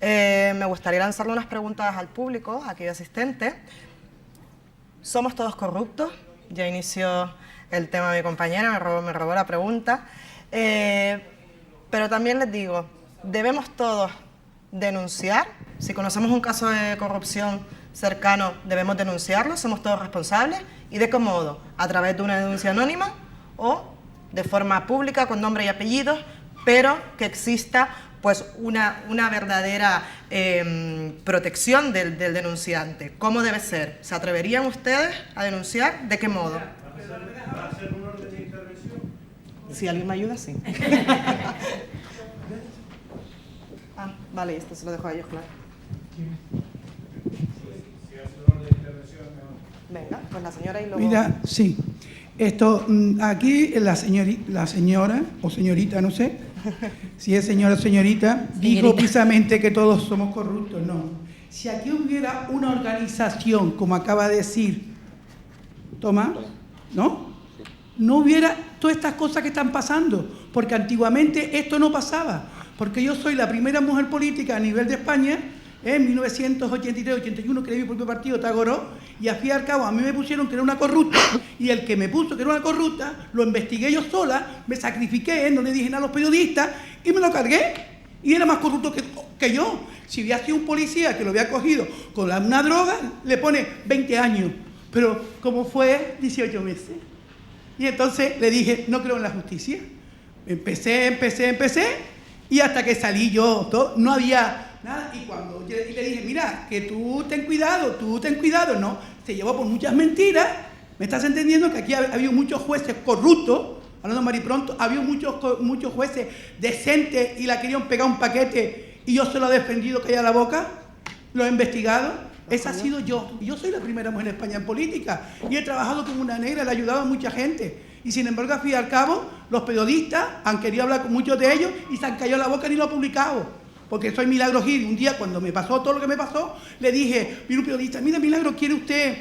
Me gustaría lanzarle unas preguntas al público, aquí asistente. ¿Somos todos corruptos? Ya inició el tema mi compañera, me robó la pregunta. Pero también les digo, ¿debemos todos denunciar? Si conocemos un caso de corrupción cercano, ¿debemos denunciarlo? ¿Somos todos responsables? ¿Y de qué modo? ¿A través de una denuncia anónima o de forma pública, con nombre y apellidos, pero que exista pues una verdadera protección del denunciante? ¿Cómo debe ser? ¿Se atreverían ustedes a denunciar? ¿De qué modo? ¿Para hacer un orden de intervención? Si alguien me ayuda, sí. Vale, esto se lo dejo a ellos, claro. Si hace un orden de intervención, mejor. Venga, pues la señora y luego... Mira, sí. Esto, aquí la señora, o señorita, no sé, si es señora o señorita, dijo precisamente que todos somos corruptos. No. Si aquí hubiera una organización, como acaba de decir Tomás, ¿no? No hubiera todas estas cosas que están pasando, porque antiguamente esto no pasaba, porque yo soy la primera mujer política a nivel de España, en 1983-81 creé mi propio partido, Tagoró, y al fin y al cabo a mí me pusieron que era una corrupta, y el que me puso que era una corrupta, lo investigué yo sola, me sacrifiqué, no le dije nada a los periodistas, y me lo cargué, y era más corrupto que yo. Si hubiera sido un policía que lo había cogido con una droga, le pone 20 años, pero como fue 18 meses. Y entonces le dije, no creo en la justicia. Empecé, y hasta que salí yo, no había nada. Y cuando le dije, mira, que tú ten cuidado, no. Se llevó por muchas mentiras. ¿Me estás entendiendo? Que aquí ha habido muchos jueces corruptos, hablando maripronto, había muchos jueces decentes y la querían pegar un paquete y yo se lo he defendido callada la boca, lo he investigado. Esa ha sido yo. Yo soy la primera mujer en España en política y he trabajado como una negra, le he ayudado a mucha gente. Y sin embargo, al fin y al cabo, los periodistas han querido hablar con muchos de ellos y se han callado la boca y ni lo han publicado. Porque soy Milagro Gil. Un día, cuando me pasó todo lo que me pasó, le dije, vino un periodista, mira, Milagro, ¿quiere usted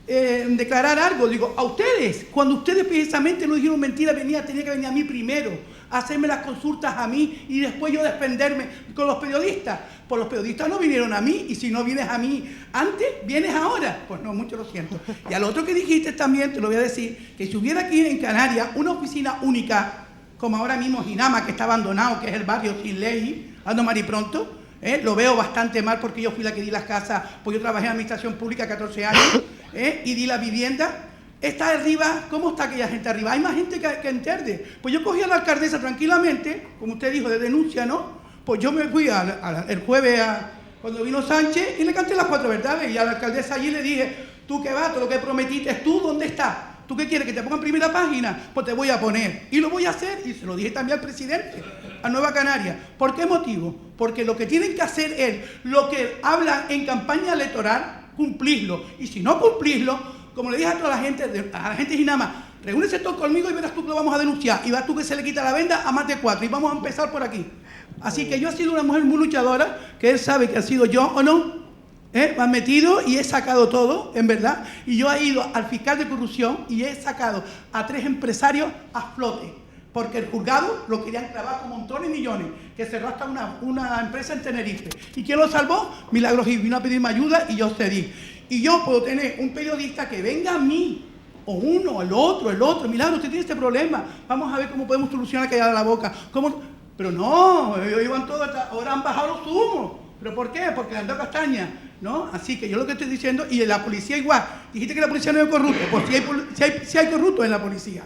declarar algo? Digo, a ustedes, cuando ustedes precisamente no dijeron mentira, tenía que venir a mí primero, a hacerme las consultas a mí y después yo defenderme con los periodistas. Pues los periodistas no vinieron a mí, y si no vienes a mí antes, vienes ahora. Pues no, mucho lo siento. Y al otro que dijiste también, te lo voy a decir, que si hubiera aquí en Canarias una oficina única, como ahora mismo Ginama, que está abandonado, que es el barrio sin ley, ando maripronto, lo veo bastante mal porque yo fui la que di las casas, pues yo trabajé en administración pública 14 años, y di la vivienda. Está arriba, ¿cómo está aquella gente arriba? Hay más gente que enterde. Pues yo cogí a la alcaldesa tranquilamente, como usted dijo, de denuncia, ¿no? Pues yo me fui el jueves cuando vino Sánchez y le canté las 4 verdades. Y a la alcaldesa allí le dije, tú qué vas, todo lo que prometiste tú, ¿dónde está? ¿Tú qué quieres, que te ponga en primera página? Pues te voy a poner. Y lo voy a hacer, y se lo dije también al presidente, a Nueva Canaria. ¿Por qué motivo? Porque lo que tienen que hacer es, lo que hablan en campaña electoral, cumplirlo. Y si no cumplirlo, como le dije a toda la gente de Ginama, reúnese todos conmigo y verás tú que lo vamos a denunciar. Y vas tú que se le quita la venda a más de 4. Y vamos a empezar por aquí. Así que yo he sido una mujer muy luchadora, que él sabe que ha sido yo o no. Me han metido y he sacado todo, en verdad. Y yo he ido al fiscal de corrupción y he sacado a 3 empresarios a flote. Porque el juzgado lo querían clavar con montones y millones, que cerró hasta una empresa en Tenerife. ¿Y quién lo salvó? Milagro Gil vino a pedirme ayuda y yo cedí. Y yo puedo tener un periodista que venga a mí, o uno, el otro, Milagro, usted tiene este problema, vamos a ver cómo podemos solucionar callada la boca. ¿Cómo? Pero no, ellos iban todos, ahora han bajado los humos. ¿Pero por qué? Porque le han dado castaña, ¿no? Así que yo lo que estoy diciendo, y la policía igual, dijiste que la policía no es corrupta, pues si hay corruptos en la policía.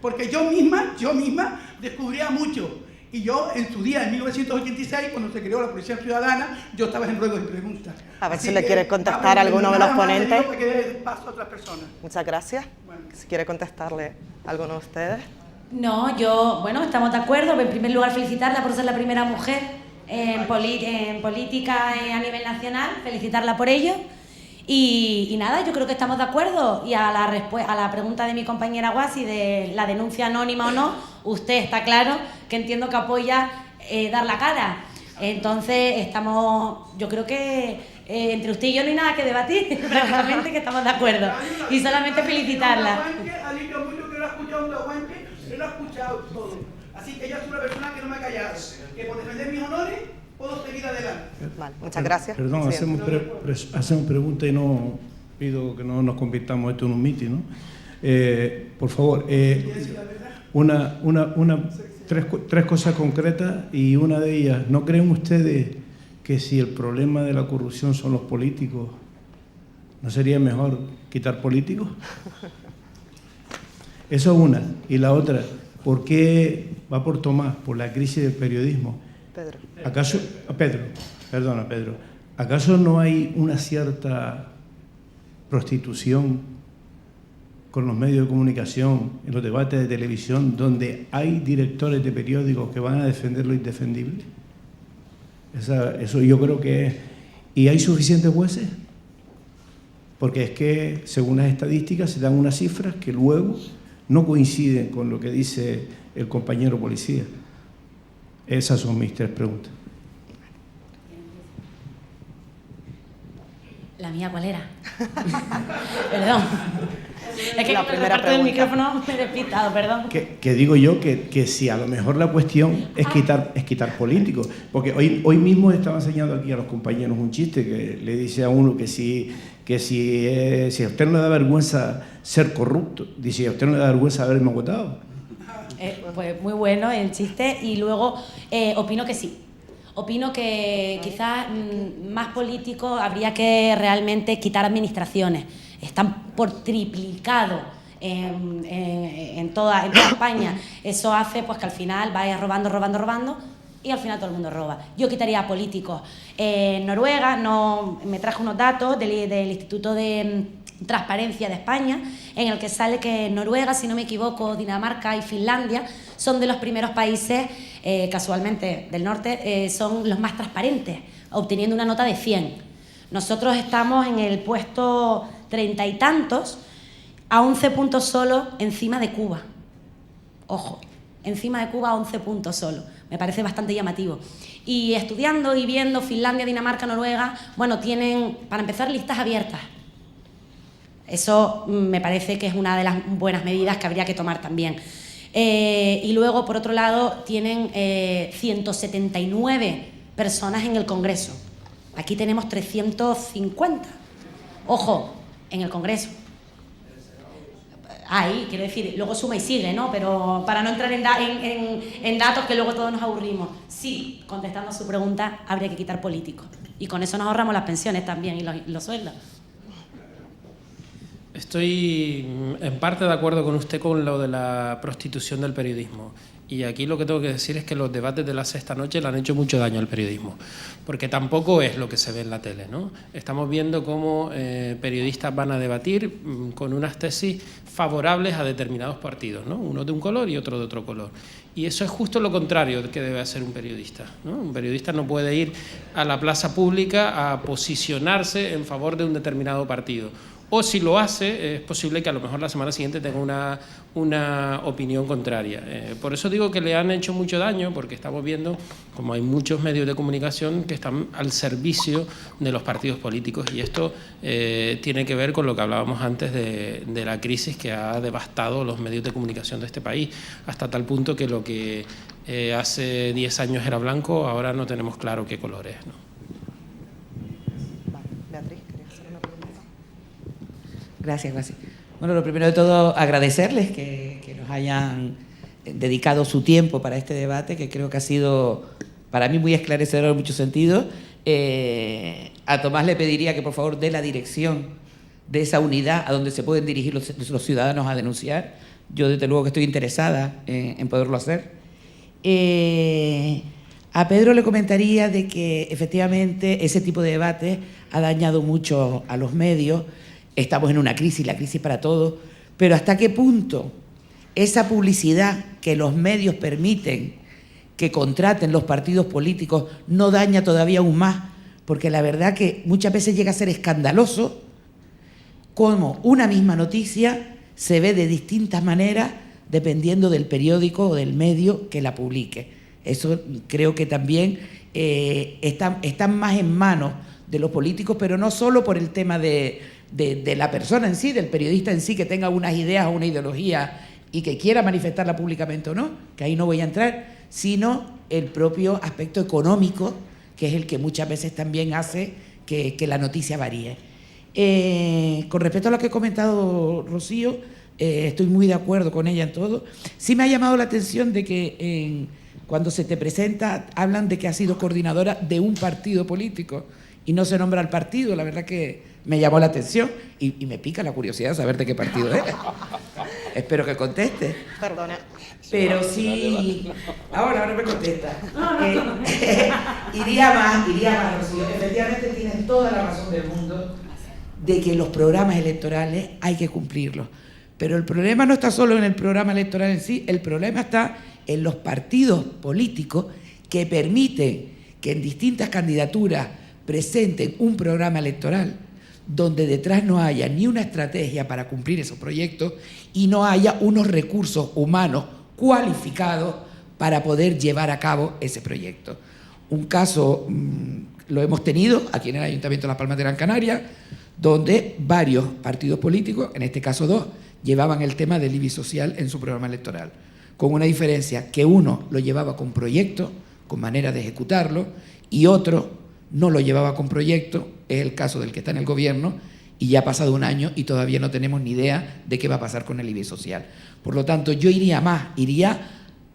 Porque yo misma descubría mucho. Y yo, en su día, en 1986, cuando se creó la Policía Ciudadana, yo estaba en ruegos y preguntas. A ver si le quiere contestar a alguno de los ponentes. Paso a otras personas. Muchas gracias. Bueno. Si quiere contestarle a alguno de ustedes. No, bueno, estamos de acuerdo. En primer lugar, felicitarla por ser la primera mujer en política a nivel nacional, felicitarla por ello. Y nada, yo creo que estamos de acuerdo. Y a la pregunta de mi compañera Guasi de la denuncia anónima o no, usted está claro que entiendo que apoya dar la cara. Entonces, yo creo que entre usted y yo no hay nada que debatir, prácticamente que estamos de acuerdo. Y solamente felicitarla. Él lo ha escuchado todo. Así que ella es una persona que no me ha callado. Que por defender mis honores, Puedo seguir adelante. Vale, muchas gracias. Perdón, Presidente. hacemos preguntas y no pido que no nos convirtamos esto en un mitin, ¿no? Por favor, tres cosas concretas, y una de ellas, ¿no creen ustedes que si el problema de la corrupción son los políticos, no sería mejor quitar políticos? Eso es una. Y la otra, ¿por qué va por Tomás? Por la crisis del periodismo. Pedro. Pedro, ¿acaso no hay una cierta prostitución con los medios de comunicación, en los debates de televisión, donde hay directores de periódicos que van a defender lo indefendible? Eso yo creo que es. ¿Y hay suficientes jueces? Porque es que, según las estadísticas, se dan unas cifras que luego no coinciden con lo que dice el compañero policía. Esas son mis tres preguntas. ¿La mía cuál era? Perdón. Es que La con el primera reparto del pregunta. micrófono me he despistado, perdón. Que digo yo que si a lo mejor la cuestión es quitar políticos. Porque hoy mismo estaba enseñando aquí a los compañeros un chiste que le dice a uno que si a usted no le da vergüenza ser corrupto, dice, a usted no le da vergüenza haberme votado. Pues muy bueno el chiste, y luego opino que sí. Opino que quizás más políticos habría que realmente quitar administraciones. Están por triplicado en toda España. Eso hace pues que al final vaya robando y al final todo el mundo roba. Yo quitaría a políticos. Noruega me trajo unos datos del Instituto de Transparencia de España, en el que sale que Noruega, si no me equivoco, Dinamarca y Finlandia son de los primeros países, casualmente del norte, son los más transparentes, obteniendo una nota de 100. Nosotros estamos en el puesto 30 y tantos, a 11 puntos solo encima de Cuba. Ojo, encima de Cuba a 11 puntos solo. Me parece bastante llamativo. Y estudiando y viendo Finlandia, Dinamarca, Noruega, bueno, tienen, para empezar, listas abiertas. Eso me parece que es una de las buenas medidas que habría que tomar también. Y luego, por otro lado, tienen 179 personas en el Congreso. Aquí tenemos 350. Ojo, en el Congreso. Ahí, quiero decir, luego suma y sigue, ¿no? Pero para no entrar en datos que luego todos nos aburrimos. Sí, contestando a su pregunta, habría que quitar políticos. Y con eso nos ahorramos las pensiones también y los sueldos. Estoy en parte de acuerdo con usted con lo de la prostitución del periodismo. Y aquí lo que tengo que decir es que los debates de la sexta noche le han hecho mucho daño al periodismo, porque tampoco es lo que se ve en la tele, ¿no? Estamos viendo cómo periodistas van a debatir con unas tesis favorables a determinados partidos, ¿no? Uno de un color y otro de otro color. Y eso es justo lo contrario que debe hacer un periodista, ¿no? Un periodista no puede ir a la plaza pública a posicionarse en favor de un determinado partido. O si lo hace, es posible que a lo mejor la semana siguiente tenga una opinión contraria. Por eso digo que le han hecho mucho daño, porque estamos viendo como hay muchos medios de comunicación que están al servicio de los partidos políticos, y esto tiene que ver con lo que hablábamos antes de la crisis que ha devastado los medios de comunicación de este país, hasta tal punto que lo que hace 10 años era blanco, ahora no tenemos claro qué color es, ¿no? Beatriz, ¿querías hacer una pregunta? Gracias. Bueno, lo primero de todo, agradecerles que nos hayan dedicado su tiempo para este debate, que creo que ha sido para mí muy esclarecedor en muchos sentidos. A Tomás le pediría que por favor dé la dirección de esa unidad a donde se pueden dirigir los ciudadanos a denunciar. Yo desde luego que estoy interesada en poderlo hacer. A Pedro le comentaría de que efectivamente ese tipo de debate ha dañado mucho a los medios. Estamos en una crisis, la crisis para todos, pero ¿hasta qué punto esa publicidad que los medios permiten que contraten los partidos políticos no daña todavía aún más? Porque la verdad que muchas veces llega a ser escandaloso cómo una misma noticia se ve de distintas maneras dependiendo del periódico o del medio que la publique. Eso creo que también están más en manos de los políticos, pero no solo por el tema de la persona en sí, del periodista en sí, que tenga unas ideas o una ideología y que quiera manifestarla públicamente o no, que ahí no voy a entrar, sino el propio aspecto económico que es el que muchas veces también hace que la noticia varíe. Con respecto a lo que ha comentado Rocío, estoy muy de acuerdo con ella en todo. Sí me ha llamado la atención de que cuando se te presenta hablan de que has sido coordinadora de un partido político y no se nombra al partido. La verdad que me llamó la atención y me pica la curiosidad de saber de qué partido es. Espero que conteste. Perdona. Pero sí... Ahora me contesta. Iría más, Rocío. Efectivamente tienes toda la razón del mundo de que los programas electorales hay que cumplirlos. Pero el problema no está solo en el programa electoral en sí, el problema está en los partidos políticos que permiten que en distintas candidaturas presenten un programa electoral donde detrás no haya ni una estrategia para cumplir esos proyectos y no haya unos recursos humanos cualificados para poder llevar a cabo ese proyecto. Un caso lo hemos tenido aquí en el Ayuntamiento de Las Palmas de Gran Canaria, donde varios partidos políticos, en este caso 2, llevaban el tema del IBI social en su programa electoral, con una diferencia que uno lo llevaba con proyecto, con manera de ejecutarlo, y otro no lo llevaba con proyecto, es el caso del que está en el gobierno, y ya ha pasado un año y todavía no tenemos ni idea de qué va a pasar con el IBI social. Por lo tanto, yo iría más,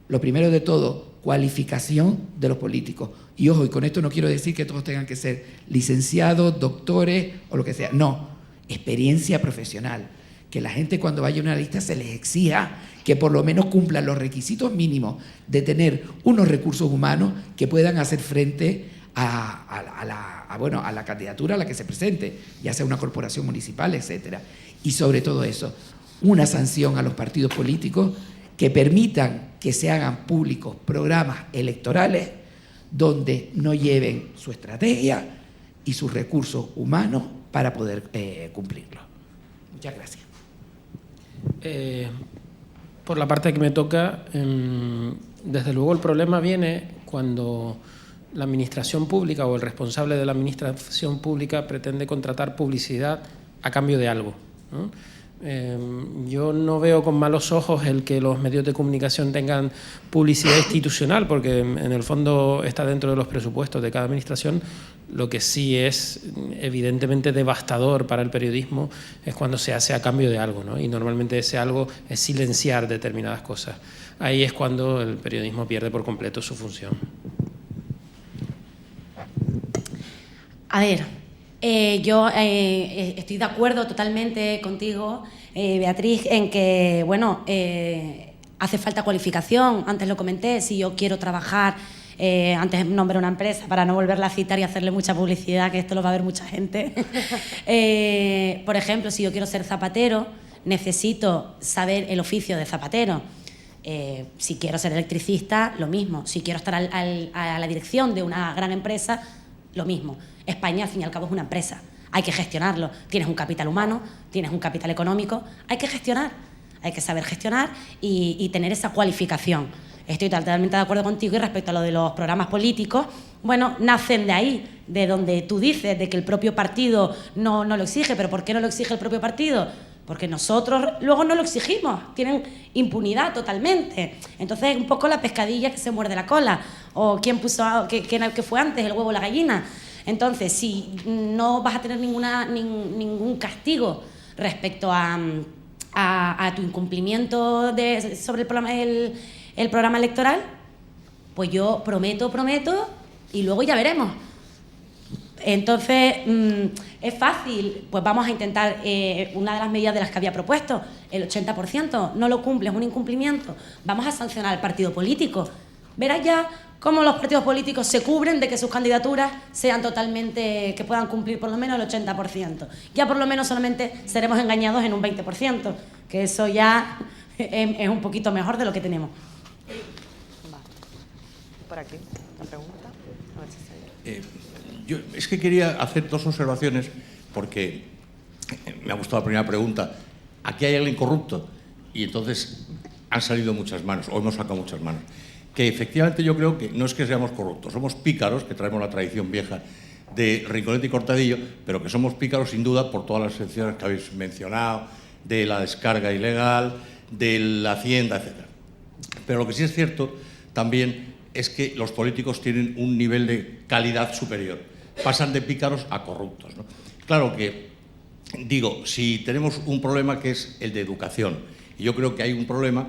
lo primero de todo, cualificación de los políticos. Y ojo, y con esto no quiero decir que todos tengan que ser licenciados, doctores o lo que sea. No, experiencia profesional. Que la gente cuando vaya a una lista se les exija que por lo menos cumplan los requisitos mínimos de tener unos recursos humanos que puedan hacer frente a la candidatura a la que se presente, ya sea una corporación municipal, etcétera. Y sobre todo eso, una sanción a los partidos políticos que permitan que se hagan públicos programas electorales donde no lleven su estrategia y sus recursos humanos para poder cumplirlo. Muchas gracias. Por la parte que me toca, desde luego el problema viene cuando la administración pública o el responsable de la administración pública pretende contratar publicidad a cambio de algo, ¿no? Yo no veo con malos ojos el que los medios de comunicación tengan publicidad institucional, porque en el fondo está dentro de los presupuestos de cada administración. Lo que sí es evidentemente devastador para el periodismo es cuando se hace a cambio de algo, ¿no? Y normalmente ese algo es silenciar determinadas cosas. Ahí es cuando el periodismo pierde por completo su función. A ver, yo estoy de acuerdo totalmente contigo, Beatriz, en que, bueno, hace falta cualificación. Antes lo comenté, si yo quiero trabajar, antes nombré una empresa para no volverla a citar y hacerle mucha publicidad, que esto lo va a ver mucha gente. Por ejemplo, si yo quiero ser zapatero, necesito saber el oficio de zapatero. Si quiero ser electricista, lo mismo. Si quiero estar a la dirección de una gran empresa, lo mismo. España, al fin y al cabo, es una empresa. Hay que gestionarlo. Tienes un capital humano, tienes un capital económico. Hay que gestionar. Hay que saber gestionar y tener esa cualificación. Estoy totalmente de acuerdo contigo. Y respecto a lo de los programas políticos, bueno, nacen de ahí, de donde tú dices, de que el propio partido no lo exige. ¿Pero por qué no lo exige el propio partido? Porque nosotros luego no lo exigimos, tienen impunidad totalmente. Entonces es un poco la pescadilla que se muerde la cola, o quién puso, que fue antes, el huevo o la gallina. Entonces, si no vas a tener ningún castigo respecto a tu incumplimiento sobre el programa electoral, pues yo prometo y luego ya veremos. Entonces, es fácil, pues vamos a intentar una de las medidas de las que había propuesto, el 80%, no lo cumple, es un incumplimiento, vamos a sancionar al partido político. Verás ya cómo los partidos políticos se cubren de que sus candidaturas sean totalmente, que puedan cumplir por lo menos el 80%. Ya por lo menos solamente seremos engañados en un 20%, que eso ya es un poquito mejor de lo que tenemos. Por aquí, la pregunta. A ver si se ve. Yo es que quería hacer dos observaciones porque me ha gustado la primera pregunta. Aquí hay alguien corrupto y entonces han salido muchas manos, o hemos sacado muchas manos. Que efectivamente yo creo que no es que seamos corruptos, somos pícaros, que traemos la tradición vieja de Rinconete y Cortadillo, pero que somos pícaros sin duda por todas las excepciones que habéis mencionado, de la descarga ilegal, de la hacienda, etc. Pero lo que sí es cierto también es que los políticos tienen un nivel de calidad superior. Pasan de pícaros a corruptos, ¿no? Claro que, digo, si tenemos un problema que es el de educación, y yo creo que hay un problema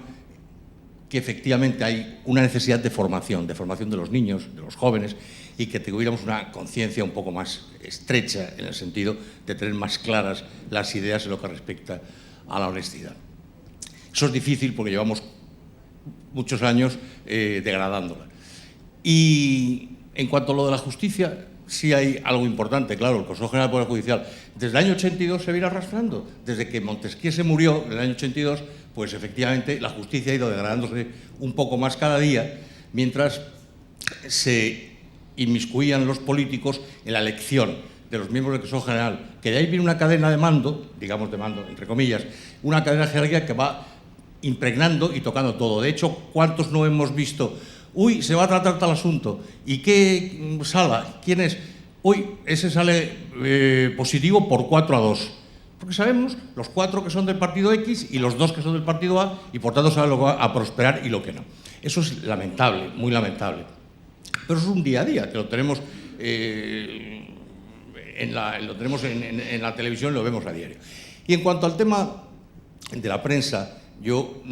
que efectivamente hay una necesidad de formación de los niños, de los jóvenes, y que tuviéramos una conciencia un poco más estrecha en el sentido de tener más claras las ideas en lo que respecta a la honestidad. Eso es difícil porque llevamos muchos años degradándola. Y en cuanto a lo de la justicia, sí hay algo importante, claro, el Consejo General del Poder Judicial desde el año 82 se viene arrastrando, desde que Montesquieu se murió en el año 82, pues efectivamente la justicia ha ido degradándose un poco más cada día, mientras se inmiscuían los políticos en la elección de los miembros del Consejo General, que de ahí viene una cadena de mando, digamos de mando entre comillas, una cadena jerárquica que va impregnando y tocando todo. De hecho, ¿cuántos no hemos visto? Uy, se va a tratar tal asunto. ¿Y qué sala? ¿Quién es? Uy, ese sale positivo por 4-2. Porque sabemos los 4 que son del partido X y los 2 que son del partido A, y por tanto saben lo que va a prosperar y lo que no. Eso es lamentable, muy lamentable. Pero eso es un día a día, que lo tenemos, en la televisión, lo vemos a diario. Y en cuanto al tema de la prensa, yo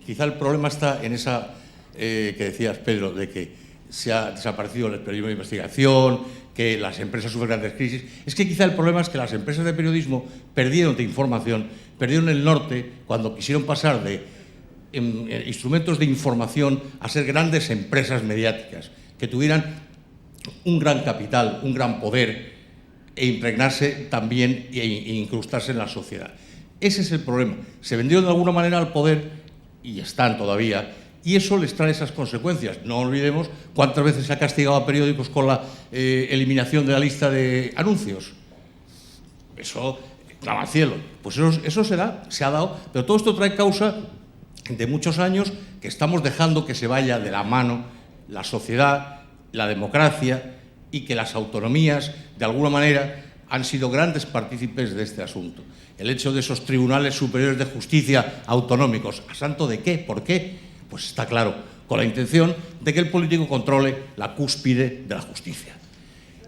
quizá el problema está en esa que decías, Pedro, de que se ha desaparecido el periodismo de investigación, que las empresas sufren grandes crisis. Es que quizá el problema es que las empresas de periodismo perdieron de información, perdieron el norte cuando quisieron pasar de instrumentos de información a ser grandes empresas mediáticas, que tuvieran un gran capital, un gran poder, e impregnarse también e incrustarse en la sociedad. Ese es el problema. Se vendieron de alguna manera al poder, y están todavía, y eso les trae esas consecuencias. No olvidemos cuántas veces se ha castigado a periódicos con la eliminación de la lista de anuncios. Eso clama al cielo. Pues eso se ha dado, pero todo esto trae causa de muchos años que estamos dejando que se vaya de la mano la sociedad, la democracia, y que las autonomías, de alguna manera, han sido grandes partícipes de este asunto. El hecho de esos tribunales superiores de justicia autonómicos, ¿a santo de qué? ¿Por qué? Pues está claro, con la intención de que el político controle la cúspide de la justicia.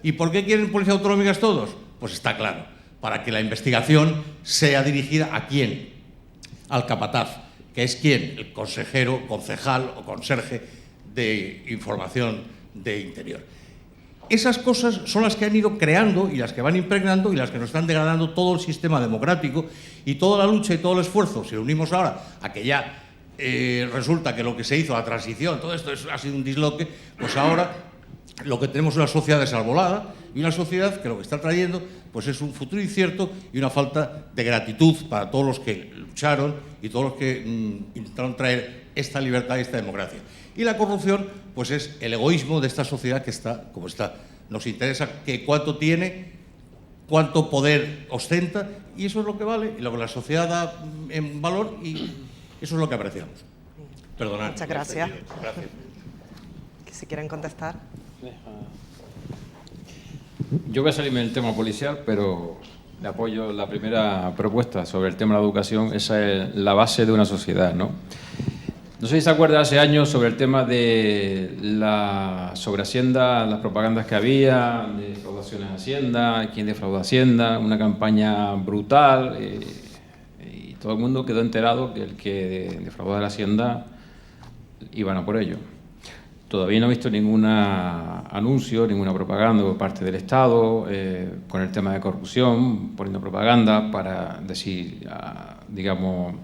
¿Y por qué quieren policías autonómicas todos? Pues está claro, para que la investigación sea dirigida ¿a quién? Al capataz, que es ¿quién? El consejero, concejal o conserje de información de interior. Esas cosas son las que han ido creando y las que van impregnando y las que nos están degradando todo el sistema democrático, y toda la lucha y todo el esfuerzo. Si lo unimos ahora a que ya resulta que lo que se hizo, la transición, todo esto ha sido un disloque, pues ahora lo que tenemos es una sociedad desarbolada y una sociedad que lo que está trayendo pues es un futuro incierto y una falta de gratitud para todos los que lucharon y todos los que intentaron traer esta libertad y esta democracia. Y la corrupción pues es el egoísmo de esta sociedad que está como está. Nos interesa que cuánto tiene, cuánto poder ostenta, y eso es lo que vale y lo que la sociedad da en valor, y eso es lo que apreciamos. Perdonad. Muchas gracias. Gracias. Si quieren contestar. Yo voy a salirme del tema policial, pero le apoyo la primera propuesta sobre el tema de la educación. Esa es la base de una sociedad, ¿no? No sé si se acuerda hace años sobre el tema de sobre Hacienda, las propagandas que había, de defraudaciones a Hacienda, quién defrauda Hacienda, una campaña brutal, y todo el mundo quedó enterado que el que defraudaba la Hacienda iban a por ello. Todavía no he visto ningún anuncio, ninguna propaganda por parte del Estado con el tema de corrupción, poniendo propaganda para decir, digamos,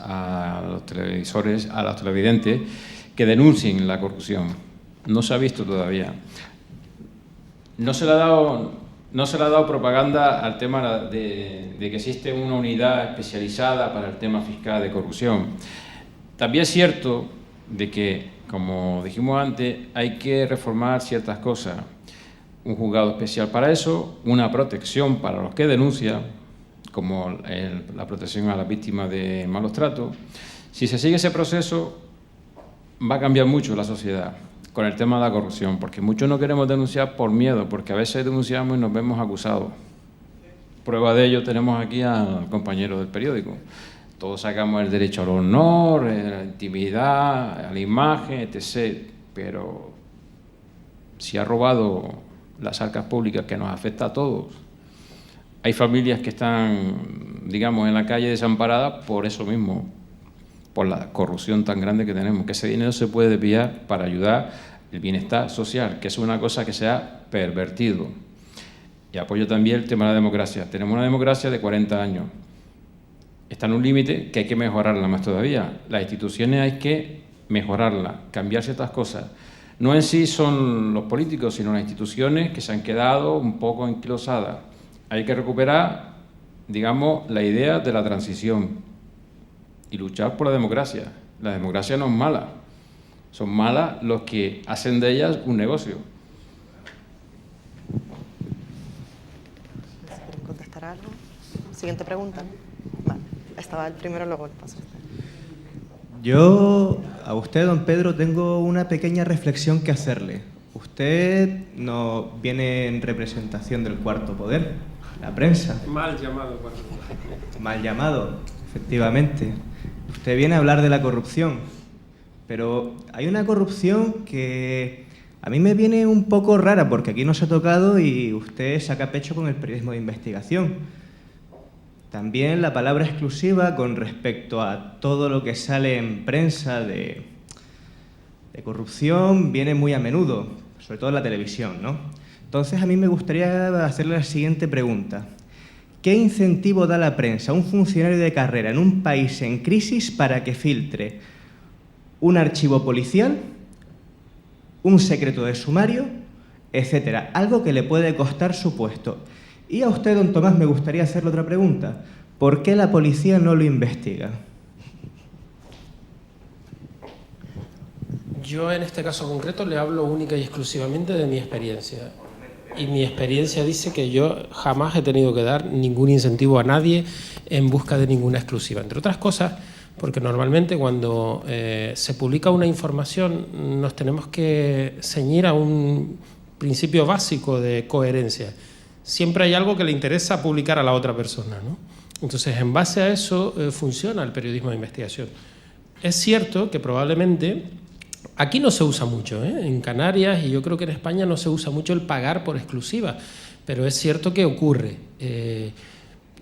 a los televisores, a los televidentes, que denuncien la corrupción. No se ha visto todavía. No se le ha dado propaganda al tema de que existe una unidad especializada para el tema fiscal de corrupción. También es cierto de que, como dijimos antes, hay que reformar ciertas cosas. Un juzgado especial para eso, una protección para los que denuncian, como la protección a las víctimas de malos tratos. Si se sigue ese proceso, va a cambiar mucho la sociedad con el tema de la corrupción, porque muchos no queremos denunciar por miedo, porque a veces denunciamos y nos vemos acusados. Prueba de ello tenemos aquí al compañero del periódico. Todos sacamos el derecho al honor, a la intimidad, a la imagen, etc. pero si ha robado las arcas públicas, que nos afecta a todos, hay familias que están, digamos, en la calle desamparadas por eso mismo, por la corrupción tan grande que tenemos, que ese dinero se puede desviar para ayudar el bienestar social, que es una cosa que se ha pervertido. Y apoyo también el tema de la democracia. Tenemos una democracia de 40 años. Está en un límite que hay que mejorarla más todavía. Las instituciones hay que mejorarlas, cambiar ciertas cosas. No en sí son los políticos, sino las instituciones que se han quedado un poco enquilosadas. Hay que recuperar, digamos, la idea de la transición y luchar por la democracia. La democracia no es mala. Son malas los que hacen de ellas un negocio. ¿Quieren contestar algo? Siguiente pregunta. Vale, estaba el primero, luego le paso a usted. Yo, a usted, don Pedro, tengo una pequeña reflexión que hacerle. Usted no viene en representación del cuarto poder, la prensa. Mal llamado cuarto poder. Mal llamado, efectivamente. Usted viene a hablar de la corrupción, pero hay una corrupción que a mí me viene un poco rara, porque aquí no se ha tocado y usted saca pecho con el periodismo de investigación. También la palabra exclusiva con respecto a todo lo que sale en prensa de corrupción viene muy a menudo, sobre todo en la televisión, ¿no? Entonces a mí me gustaría hacerle la siguiente pregunta. ¿Qué incentivo da la prensa a un funcionario de carrera en un país en crisis para que filtre un archivo policial, un secreto de sumario, etcétera? Algo que le puede costar su puesto. Y a usted, don Tomás, me gustaría hacerle otra pregunta. ¿Por qué la policía no lo investiga? Yo en este caso concreto le hablo única y exclusivamente de mi experiencia. Y mi experiencia dice que yo jamás he tenido que dar ningún incentivo a nadie en busca de ninguna exclusiva. Entre otras cosas, porque normalmente cuando se publica una información nos tenemos que ceñir a un principio básico de coherencia. Siempre hay algo que le interesa publicar a la otra persona, ¿no? Entonces, en base a eso funciona el periodismo de investigación. Es cierto que probablemente aquí no se usa mucho, en Canarias y yo creo que en España no se usa mucho el pagar por exclusiva, pero es cierto que ocurre.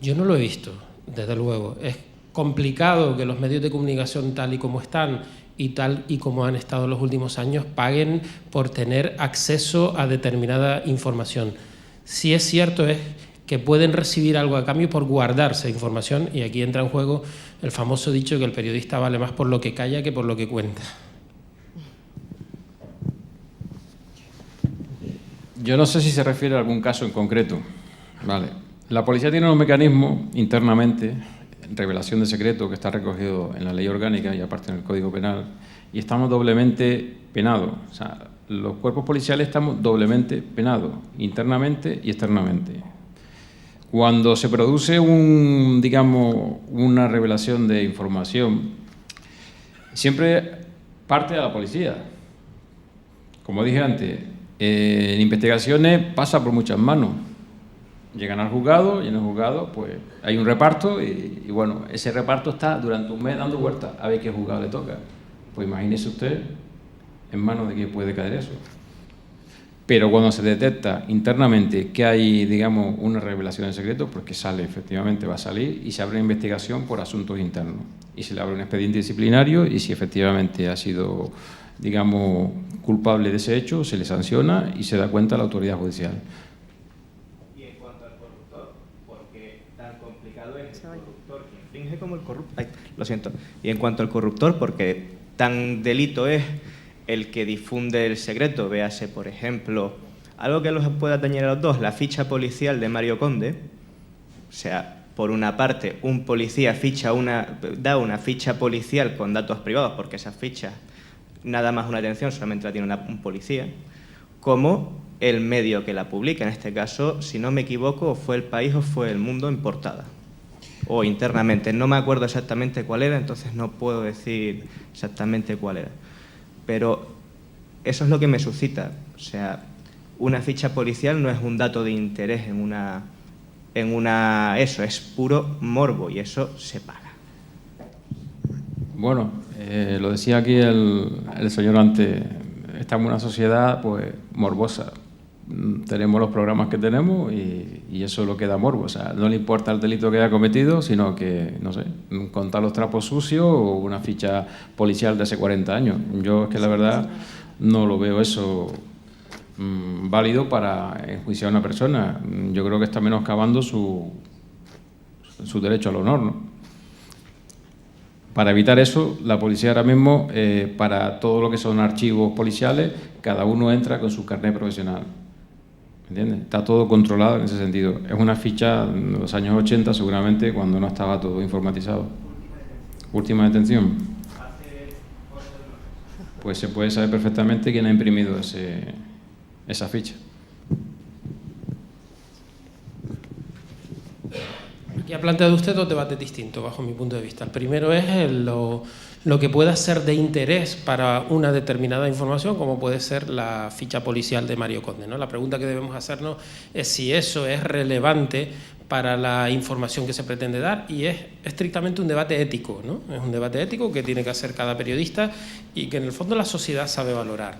Yo no lo he visto, desde luego. Es complicado que los medios de comunicación tal y como están y tal y como han estado en los últimos años paguen por tener acceso a determinada información. Si es cierto es que pueden recibir algo a cambio por guardarse información, y aquí entra en juego el famoso dicho que el periodista vale más por lo que calla que por lo que cuenta. Yo no sé si se refiere a algún caso en concreto. Vale. La policía tiene un mecanismo internamente, revelación de secreto, que está recogido en la ley orgánica y aparte en el Código Penal, y estamos doblemente penados. O sea, los cuerpos policiales estamos doblemente penados, internamente y externamente. Cuando se produce una revelación de información, siempre parte de la policía. Como dije antes, en investigaciones pasa por muchas manos. Llegan al juzgado y en el juzgado pues hay un reparto y bueno, ese reparto está durante un mes dando vueltas a ver qué juzgado le toca. Pues imagínese usted en manos de quién puede caer eso. Pero cuando se detecta internamente que hay, digamos, una revelación de secreto, pues que sale, efectivamente va a salir y se abre una investigación por asuntos internos. Y se le abre un expediente disciplinario y si efectivamente ha sido, digamos, culpable de ese hecho, se le sanciona y se da cuenta a la autoridad judicial. Y en cuanto al corruptor, porque tan complicado es el corruptor que infringe como el corrupto. Ay, lo siento. Y en cuanto al corruptor, porque tan delito es el que difunde el secreto, véase, por ejemplo, algo que los pueda atañer a los dos, la ficha policial de Mario Conde. O sea, por una parte, un policía da una ficha policial con datos privados, porque esa ficha, nada más una detención, solamente la tiene un policía, como el medio que la publica. En este caso, si no me equivoco, o fue El País o fue El Mundo en portada. O internamente, no me acuerdo exactamente cuál era, entonces no puedo decir exactamente cuál era. Pero eso es lo que me suscita. O sea, una ficha policial no es un dato de interés eso es puro morbo y eso se paga. Bueno, lo decía aquí el señor antes, estamos en una sociedad pues morbosa. Tenemos los programas que tenemos y eso es lo que da morbo. O sea, no le importa el delito que haya cometido, sino que, no sé, contar los trapos sucios o una ficha policial de hace 40 años. Yo es que la verdad no lo veo eso válido para enjuiciar a una persona. Yo creo que está menoscabando su derecho al honor, ¿no? Para evitar eso, la policía ahora mismo, para todo lo que son archivos policiales, cada uno entra con su carnet profesional. ¿Entiendes? Está todo controlado en ese sentido. Es una ficha de los años 80, seguramente, cuando no estaba todo informatizado. Última detención. Pues se puede saber perfectamente quién ha imprimido esa ficha. Aquí ha planteado usted dos debates distintos, bajo mi punto de vista. El primero es lo que pueda ser de interés para una determinada información, como puede ser la ficha policial de Mario Conde, ¿no? La pregunta que debemos hacernos es si eso es relevante para la información que se pretende dar, y es estrictamente un debate ético, ¿no? Es un debate ético que tiene que hacer cada periodista y que en el fondo la sociedad sabe valorar.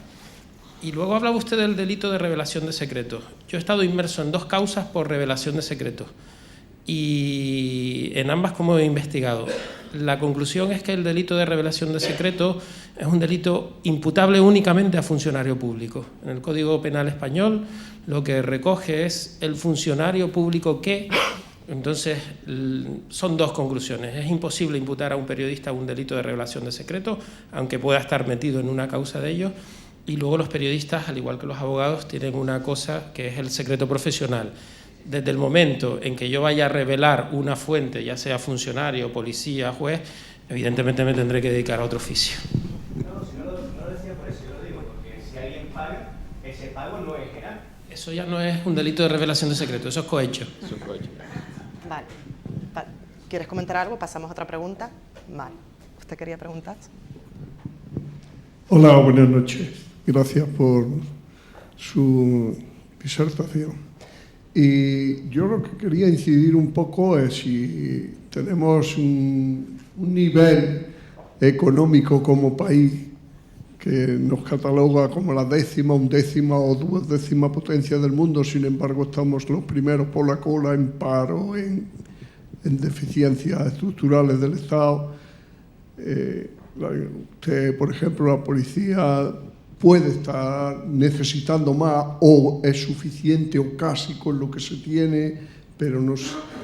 Y luego hablaba usted del delito de revelación de secretos. Yo he estado inmerso en 2 causas por revelación de secretos, y en ambas como he investigado. La conclusión es que el delito de revelación de secretos es un delito imputable únicamente a funcionario público. En el Código Penal español lo que recoge es el funcionario público que... Entonces, son 2 conclusiones. Es imposible imputar a un periodista un delito de revelación de secretos, aunque pueda estar metido en una causa de ello. Y luego los periodistas, al igual que los abogados, tienen una cosa que es el secreto profesional. Desde el momento en que yo vaya a revelar una fuente, ya sea funcionario, policía, juez, evidentemente me tendré que dedicar a otro oficio. No, si no lo decía por eso, yo lo digo, porque si alguien paga, ese pago no es general. Eso ya no es un delito de revelación de secreto, eso es cohecho. Vale. ¿Quieres comentar algo? Pasamos a otra pregunta. Vale. ¿Usted quería preguntar? Hola, buenas noches. Gracias por su disertación. Y yo lo que quería incidir un poco es si tenemos un nivel económico como país que nos cataloga como la 10ª, 11ª o 12ª potencia del mundo, sin embargo estamos los primeros por la cola en paro, en deficiencias estructurales del Estado. Usted, por ejemplo, la policía puede estar necesitando más o es suficiente o casi con lo que se tiene, pero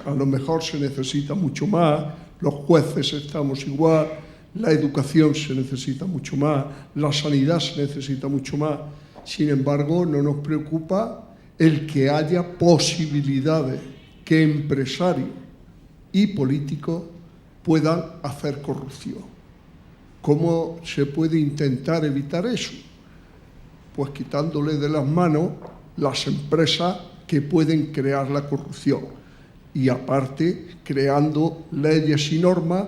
a lo mejor se necesita mucho más, los jueces estamos igual, la educación se necesita mucho más, la sanidad se necesita mucho más. Sin embargo, no nos preocupa el que haya posibilidades que empresarios y políticos puedan hacer corrupción. ¿Cómo se puede intentar evitar eso? Pues quitándole de las manos las empresas que pueden crear la corrupción y aparte creando leyes y normas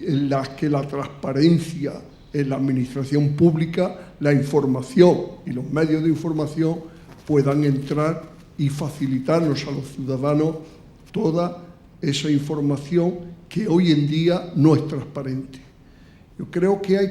en las que la transparencia en la administración pública, la información y los medios de información puedan entrar y facilitarnos a los ciudadanos toda esa información que hoy en día no es transparente. Yo creo que hay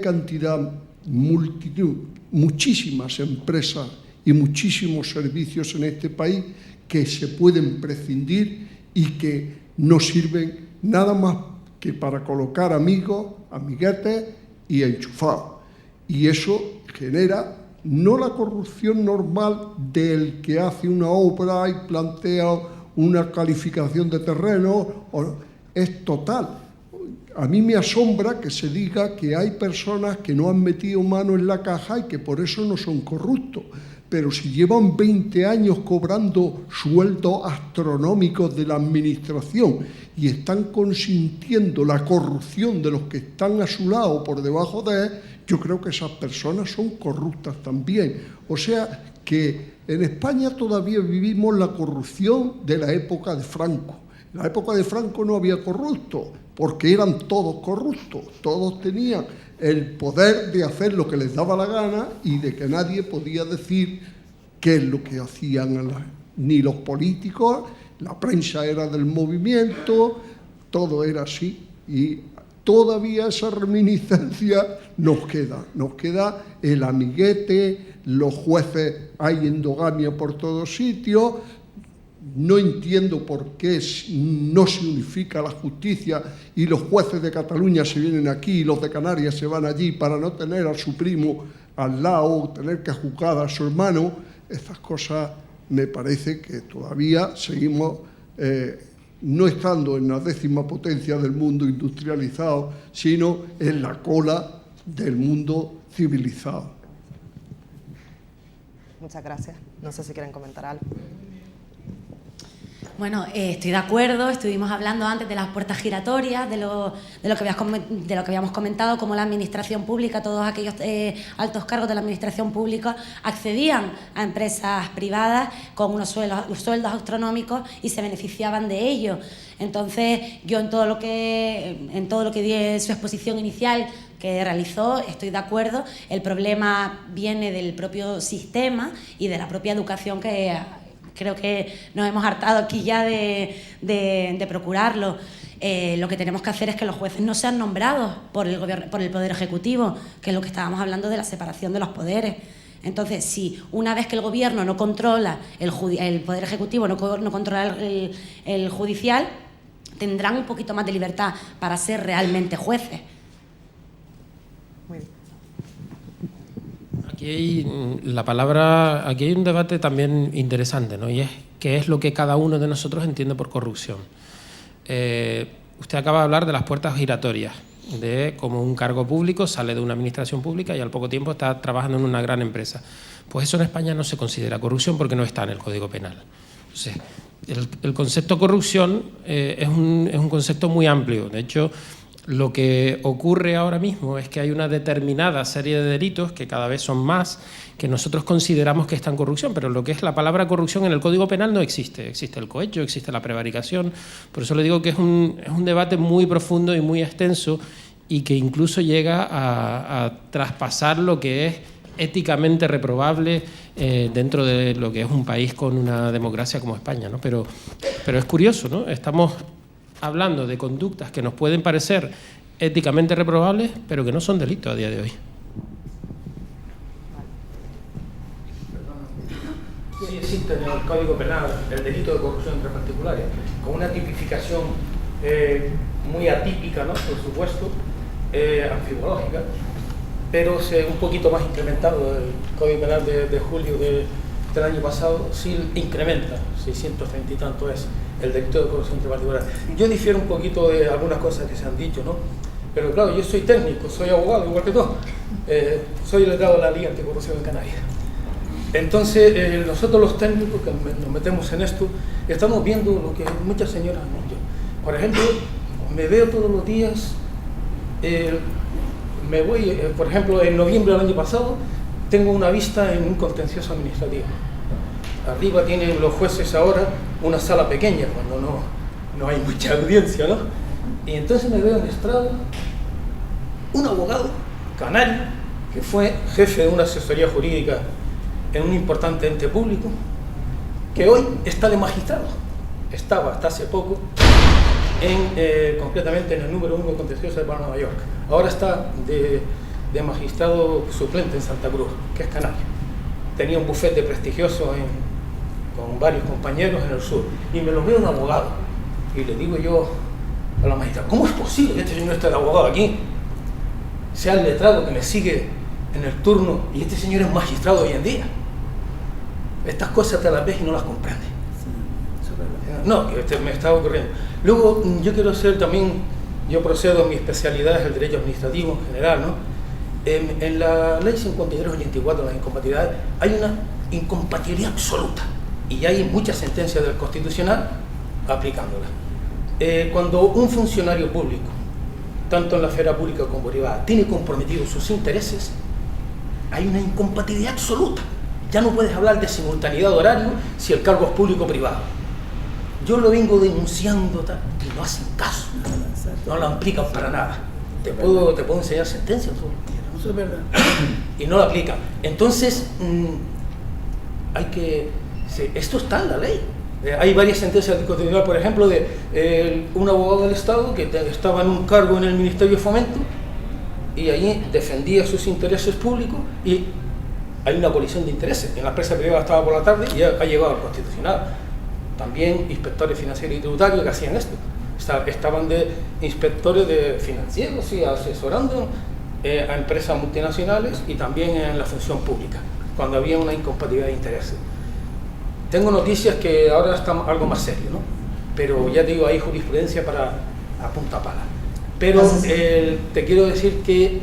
muchísimas empresas y muchísimos servicios en este país que se pueden prescindir y que no sirven nada más que para colocar amigos, amiguetes y enchufados. Y eso genera no la corrupción normal del que hace una obra y plantea una calificación de terreno, es total. A mí me asombra que se diga que hay personas que no han metido mano en la caja y que por eso no son corruptos. Pero si llevan 20 años cobrando sueldos astronómicos de la administración y están consintiendo la corrupción de los que están a su lado o por debajo de él, yo creo que esas personas son corruptas también. O sea que en España todavía vivimos la corrupción de la época de Franco. En la época de Franco no había corruptos, porque eran todos corruptos, todos tenían el poder de hacer lo que les daba la gana y de que nadie podía decir qué es lo que hacían ni los políticos, la prensa era del movimiento, todo era así. Y todavía esa reminiscencia nos queda el amiguete, los jueces, hay endogamia por todos sitios. No entiendo por qué no se unifica la justicia y los jueces de Cataluña se vienen aquí y los de Canarias se van allí para no tener a su primo al lado, tener que juzgar a su hermano. Estas cosas me parece que todavía seguimos no estando en la 10ª potencia del mundo industrializado, sino en la cola del mundo civilizado. Muchas gracias. No sé si quieren comentar algo. Bueno, estoy de acuerdo. Estuvimos hablando antes de las puertas giratorias, de lo que habíamos comentado, cómo la administración pública, todos aquellos altos cargos de la administración pública accedían a empresas privadas con unos sueldos astronómicos y se beneficiaban de ello. Entonces, yo en todo lo que di en su exposición inicial que realizó, estoy de acuerdo. El problema viene del propio sistema y de la propia educación que creo que nos hemos hartado aquí ya de procurarlo. Lo que tenemos que hacer es que los jueces no sean nombrados por el gobierno, por el Poder Ejecutivo, que es lo que estábamos hablando de la separación de los poderes. Entonces, si una vez que el gobierno no controla el Poder Ejecutivo, no controla el judicial, tendrán un poquito más de libertad para ser realmente jueces. Muy bien. Aquí hay un debate también interesante, ¿no? Y es qué es lo que cada uno de nosotros entiende por corrupción. Usted acaba de hablar de las puertas giratorias, de cómo un cargo público sale de una administración pública y al poco tiempo está trabajando en una gran empresa. Pues eso en España no se considera corrupción porque no está en el Código Penal. Entonces, el concepto corrupción es un concepto muy amplio. De hecho, lo que ocurre ahora mismo es que hay una determinada serie de delitos, que cada vez son más, que nosotros consideramos que están en corrupción, pero lo que es la palabra corrupción en el Código Penal no existe. Existe el cohecho, existe la prevaricación. Por eso le digo que es un debate muy profundo y muy extenso y que incluso llega a traspasar lo que es éticamente reprobable dentro de lo que es un país con una democracia como España, ¿no? Pero es curioso, ¿no? Estamos hablando de conductas que nos pueden parecer éticamente reprobables, pero que no son delitos a día de hoy. Sí existe en el Código Penal el delito de corrupción entre particulares, con una tipificación muy atípica, ¿no? Por supuesto, anfibológica, pero un poquito más incrementado. El Código Penal de julio del año pasado sí incrementa, 630 y tanto es el delito de corrupción entre particulares. Yo difiero un poquito de algunas cosas que se han dicho, ¿no? Pero claro, yo soy técnico, soy abogado, igual que tú. Soy letrado de la Liga Anticorrupción en Canarias. Entonces, nosotros los técnicos que nos metemos en esto, estamos viendo lo que muchas señoras han dicho. Por ejemplo, me veo todos los días, me voy, por ejemplo, en noviembre del año pasado, tengo una vista en un contencioso administrativo. Arriba tienen los jueces ahora una sala pequeña, cuando no hay mucha audiencia, ¿no? Y entonces me veo en estrado un abogado canario que fue jefe de una asesoría jurídica en un importante ente público, que hoy está de magistrado. Estaba hasta hace poco, concretamente en el número 1 contencioso de Nueva York. Ahora está de magistrado suplente en Santa Cruz, que es canario. Tenía un bufete prestigioso con varios compañeros en el sur, y me lo veo un abogado, y le digo yo a la magistrada, ¿cómo es posible que este señor esté de abogado aquí? Sea el letrado que me sigue en el turno, y este señor es magistrado hoy en día. Estas cosas te las ves y no las comprendes. No, que me está ocurriendo. Luego, yo quiero ser también, yo procedo, mi especialidad es el derecho administrativo en general, ¿no? En la ley 5384, la incompatibilidad, hay una incompatibilidad absoluta, y hay muchas sentencias del Constitucional aplicándola. Cuando un funcionario público, tanto en la esfera pública como privada, tiene comprometidos sus intereses, hay una incompatibilidad absoluta. Ya no puedes hablar de simultaneidad de horario si el cargo es público o privado. Yo lo vengo denunciando y no hacen caso, no lo aplican para nada. Te puedo enseñar sentencias, eso es verdad. Y no lo aplican. Entonces, esto está en la ley. Hay varias sentencias del Constitucional, por ejemplo, de un abogado del Estado que estaba en un cargo en el Ministerio de Fomento y allí defendía sus intereses públicos y hay una colisión de intereses. En la empresa privada estaba por la tarde y ha llegado al Constitucional. También inspectores financieros y tributarios que hacían esto. Estaban de inspectores de financieros y asesorando a empresas multinacionales y también en la función pública, cuando había una incompatibilidad de intereses. Tengo noticias que ahora está algo más serio, ¿no? Pero ya te digo, hay jurisprudencia para a punta pala. Pero te quiero decir que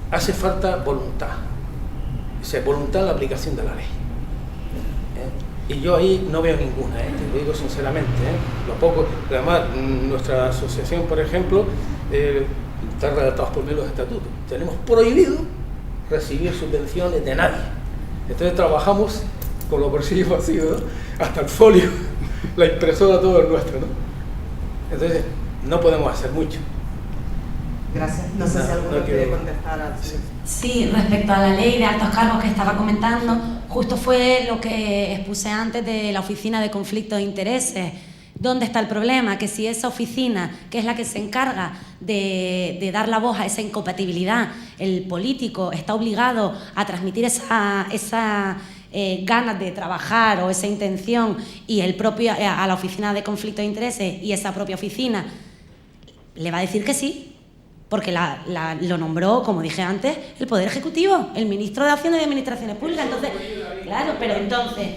hace falta voluntad. O sea, voluntad en la aplicación de la ley. Y yo ahí no veo ninguna, te lo digo sinceramente. Lo poco, además, nuestra asociación, por ejemplo, está redactada por mí los estatutos. Tenemos prohibido recibir subvenciones de nadie. Entonces trabajamos con los bolsillos vacíos, ¿no? Hasta el folio, la impresora, todo es nuestro, ¿no? Entonces no podemos hacer mucho. Gracias. No sé si alguno quiere contestar a eso. Sí, respecto a la ley de altos cargos que estaba comentando, justo fue lo que expuse antes de la Oficina de Conflictos de Intereses. ¿Dónde está el problema? Que si esa oficina, que es la que se encarga de dar la voz a esa incompatibilidad, el político está obligado a transmitir esa ganas de trabajar o esa intención y el propio a la Oficina de Conflictos de Intereses y esa propia oficina le va a decir que sí, porque lo nombró, como dije antes, el Poder Ejecutivo, el Ministro de Hacienda y Administraciones Públicas. Entonces, claro, pero entonces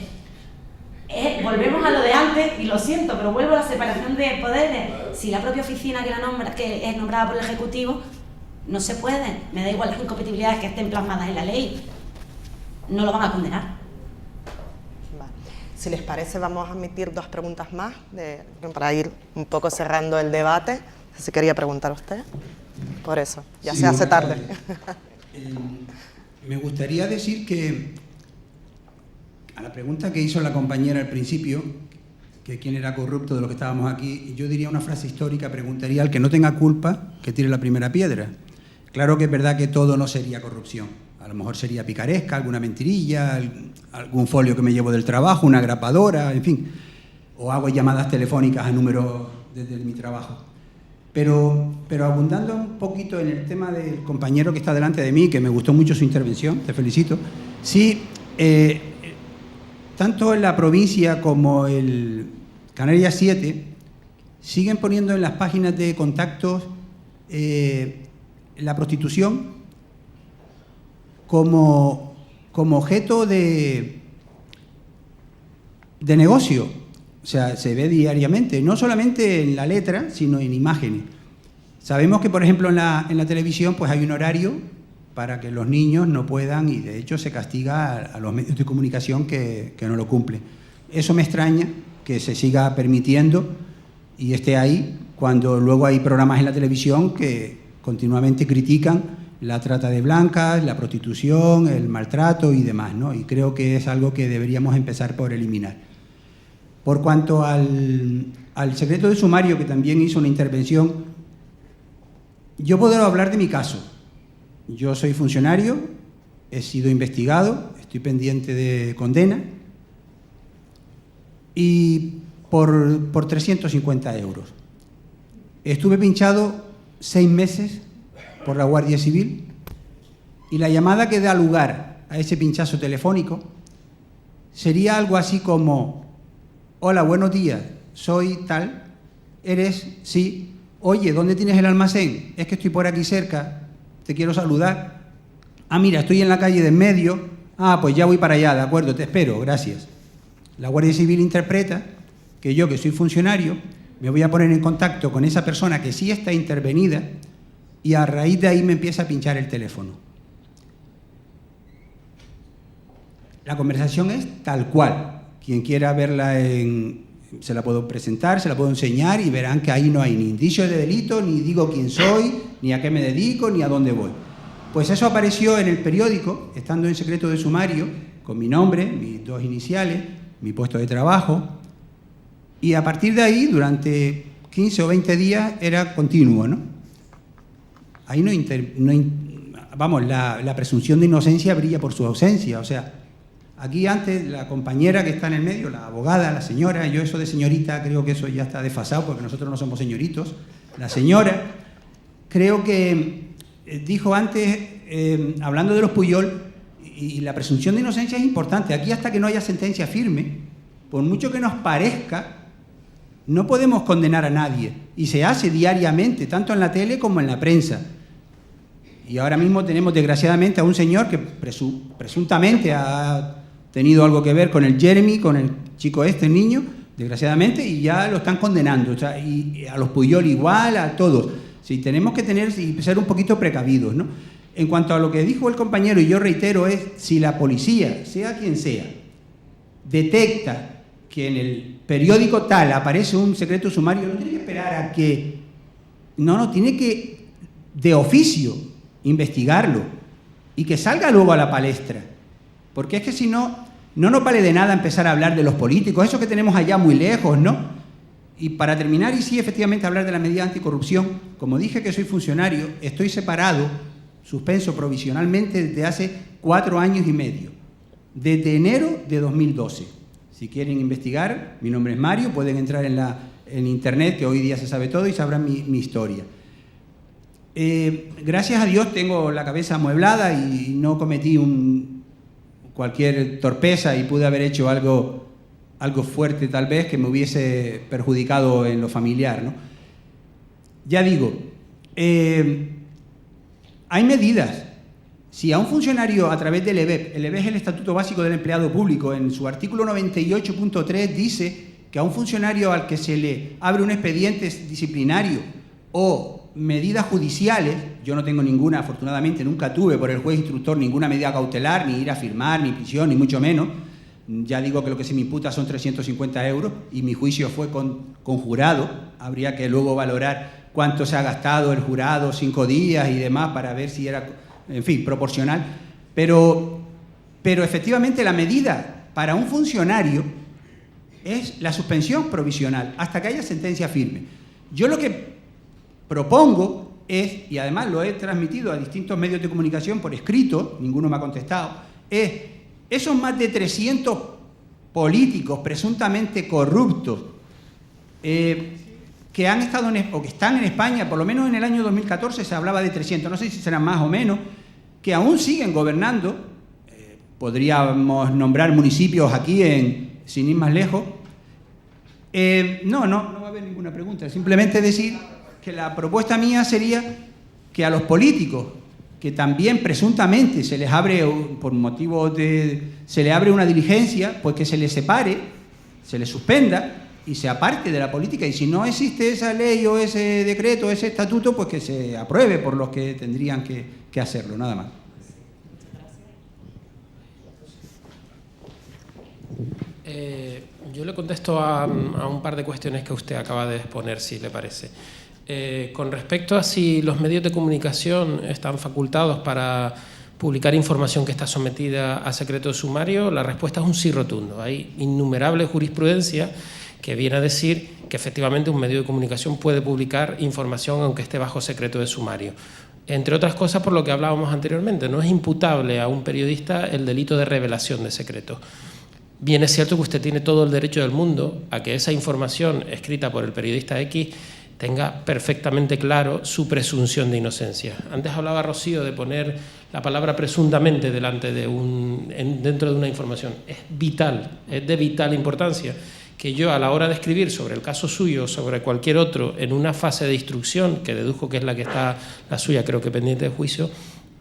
volvemos a lo de antes, y lo siento, pero vuelvo a la separación de poderes. Si la propia oficina que es nombrada por el Ejecutivo, no se puede, me da igual las incompatibilidades que estén plasmadas en la ley, no lo van a condenar. Vale. Si les parece, vamos a admitir 2 preguntas más para ir un poco cerrando el debate. Si quería preguntar a usted, por eso, ya se hace tarde. Me gustaría decir que a la pregunta que hizo la compañera al principio, que quién era corrupto de los que estábamos aquí, yo diría una frase histórica, preguntaría al que no tenga culpa que tire la primera piedra. Claro que es verdad que todo no sería corrupción, a lo mejor sería picaresca, alguna mentirilla, algún folio que me llevo del trabajo, una grapadora, en fin, o hago llamadas telefónicas a números desde mi trabajo. Pero abundando un poquito en el tema del compañero que está delante de mí, que me gustó mucho su intervención, te felicito, sí, tanto en la provincia como el Canarias 7 siguen poniendo en las páginas de contactos la prostitución como objeto de negocio. O sea, se ve diariamente, no solamente en la letra, sino en imágenes. Sabemos que, por ejemplo, en la televisión pues hay un horario para que los niños no puedan, y de hecho se castiga a los medios de comunicación que no lo cumplen. Eso me extraña que se siga permitiendo y esté ahí, cuando luego hay programas en la televisión que continuamente critican la trata de blancas, la prostitución, el maltrato y demás, ¿no? Y creo que es algo que deberíamos empezar por eliminar. Por cuanto al secreto de sumario, que también hizo una intervención, yo puedo hablar de mi caso. Yo soy funcionario, he sido investigado, estoy pendiente de condena y por 350 euros. Estuve pinchado 6 meses por la Guardia Civil y la llamada que da lugar a ese pinchazo telefónico sería algo así como: hola, buenos días, soy tal, ¿eres? Sí. Oye, ¿dónde tienes el almacén? Es que estoy por aquí cerca, te quiero saludar. Ah, mira, estoy en la calle de en medio. Ah, pues ya voy para allá, de acuerdo, te espero, gracias. La Guardia Civil interpreta que yo, que soy funcionario, me voy a poner en contacto con esa persona que sí está intervenida y a raíz de ahí me empieza a pinchar el teléfono. La conversación es tal cual. Quien quiera verla se la puedo presentar, se la puedo enseñar y verán que ahí no hay ni indicios de delito, ni digo quién soy, ni a qué me dedico, ni a dónde voy. Pues eso apareció en el periódico, estando en secreto de sumario, con mi nombre, mis 2 iniciales, mi puesto de trabajo, y a partir de ahí, durante 15 o 20 días, era continuo, ¿no? Ahí vamos, la presunción de inocencia brilla por su ausencia, o sea, Aquí antes la compañera que está en el medio, la abogada, la señora, yo eso de señorita creo que eso ya está desfasado porque nosotros no somos señoritos. La señora creo que dijo antes, hablando de los Pujol, y la presunción de inocencia es importante. Aquí hasta que no haya sentencia firme, por mucho que nos parezca, no podemos condenar a nadie. Y se hace diariamente, tanto en la tele como en la prensa. Y ahora mismo tenemos desgraciadamente a un señor que presuntamente ha tenido algo que ver con el Jeremy, con el chico este, el niño, desgraciadamente, y ya lo están condenando. O sea, y a los Pujol igual, a todos. Sí, tenemos que ser un poquito precavidos, ¿no? En cuanto a lo que dijo el compañero, y yo reitero, es si la policía, sea quien sea, detecta que en el periódico tal aparece un secreto sumario, no tiene que esperar a que... No, tiene que, de oficio, investigarlo y que salga luego a la palestra. Porque es que si no, no nos vale de nada empezar a hablar de los políticos, eso que tenemos allá muy lejos, ¿no? Y para terminar, y sí, efectivamente, hablar de la medida anticorrupción, como dije que soy funcionario, estoy separado, suspenso provisionalmente desde hace 4 años y medio, desde enero de 2012. Si quieren investigar, mi nombre es Mario, pueden entrar en internet, que hoy día se sabe todo, y sabrán mi historia. Gracias a Dios tengo la cabeza amueblada y no cometí cualquier torpeza y pude haber hecho algo fuerte tal vez que me hubiese perjudicado en lo familiar, ¿no? Ya digo, hay medidas. Si a un funcionario a través del EBEP, el EBEP es el Estatuto Básico del Empleado Público, en su artículo 98.3 dice que a un funcionario al que se le abre un expediente disciplinario o medidas judiciales, yo no tengo ninguna, afortunadamente nunca tuve por el juez instructor ninguna medida cautelar, ni ir a firmar, ni prisión, ni mucho menos. Ya digo que lo que se me imputa son 350 euros y mi juicio fue con jurado. Habría que luego valorar cuánto se ha gastado el jurado, 5 días y demás, para ver si era, en fin, proporcional. Pero efectivamente la medida para un funcionario es la suspensión provisional hasta que haya sentencia firme. Yo lo que propongo es, y además lo he transmitido a distintos medios de comunicación por escrito, ninguno me ha contestado, es esos más de 300 políticos presuntamente corruptos que han estado o que están en España, por lo menos en el año 2014 se hablaba de 300, no sé si serán más o menos, que aún siguen gobernando. Podríamos nombrar municipios aquí, sin ir más lejos. No va a haber ninguna pregunta, simplemente decir que la propuesta mía sería que a los políticos que también presuntamente se les abre, por motivos se le abre una diligencia, pues que se les separe, se les suspenda y se aparte de la política. Y si no existe esa ley o ese decreto, ese estatuto, pues que se apruebe por los que tendrían que hacerlo, nada más. Yo le contesto a un par de cuestiones que usted acaba de exponer, si le parece. Con respecto a si los medios de comunicación están facultados para publicar información que está sometida a secreto de sumario, la respuesta es un sí rotundo. Hay innumerable jurisprudencia que viene a decir que efectivamente un medio de comunicación puede publicar información aunque esté bajo secreto de sumario. Entre otras cosas, por lo que hablábamos anteriormente, no es imputable a un periodista el delito de revelación de secretos. Bien es cierto que usted tiene todo el derecho del mundo a que esa información escrita por el periodista X tenga perfectamente claro su presunción de inocencia. Antes hablaba Rocío de poner la palabra presuntamente delante de dentro de una información. Es vital, es de vital importancia que yo, a la hora de escribir sobre el caso suyo o sobre cualquier otro en una fase de instrucción, que deduzco que es la que está la suya, creo que pendiente de juicio,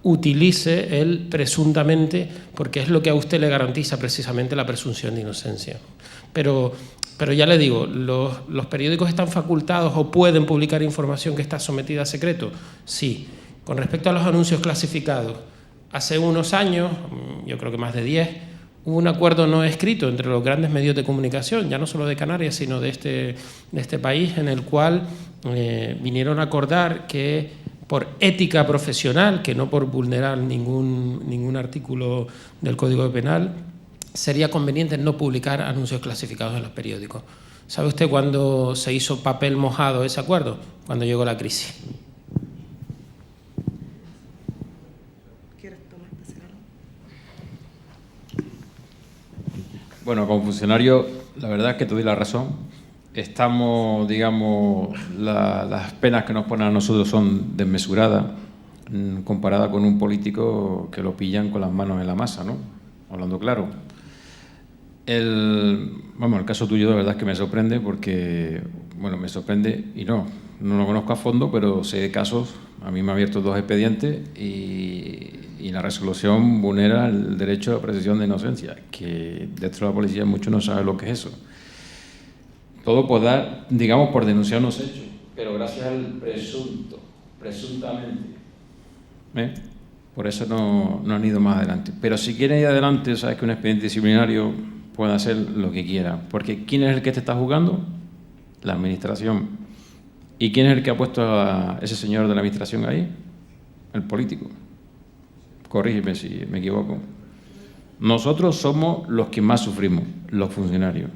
utilice el presuntamente, porque es lo que a usted le garantiza precisamente la presunción de inocencia. Pero ya le digo, ¿los periódicos están facultados o pueden publicar información que está sometida a secreto? Sí. Con respecto a los anuncios clasificados, hace unos años, yo creo que más de 10, hubo un acuerdo no escrito entre los grandes medios de comunicación, ya no solo de Canarias, sino de este país, en el cual vinieron a acordar que por ética profesional, que no por vulnerar ningún artículo del Código Penal, sería conveniente no publicar anuncios clasificados en los periódicos. ¿Sabe usted cuándo se hizo papel mojado ese acuerdo? Cuando llegó la crisis. Bueno, como funcionario, la verdad es que te doy la razón. Estamos, digamos, las penas que nos ponen a nosotros son desmesuradas comparada con un político que lo pillan con las manos en la masa, ¿no? Hablando claro. El caso tuyo de verdad es que me sorprende porque, bueno, me sorprende y no lo conozco a fondo, pero sé de casos, a mí me ha abierto 2 expedientes y la resolución vulnera el derecho a presunción de inocencia, que dentro de la policía muchos no saben lo que es eso. Todo por dar, digamos, por denunciar unos hechos, pero gracias al presunto, presuntamente. Por eso no han ido más adelante. Pero si quieren ir adelante, sabes que un expediente disciplinario puede hacer lo que quiera. Porque ¿quién es el que te está juzgando? La administración. ¿Y quién es el que ha puesto a ese señor de la administración ahí? El político. Corrígeme si me equivoco. Nosotros somos los que más sufrimos, los funcionarios.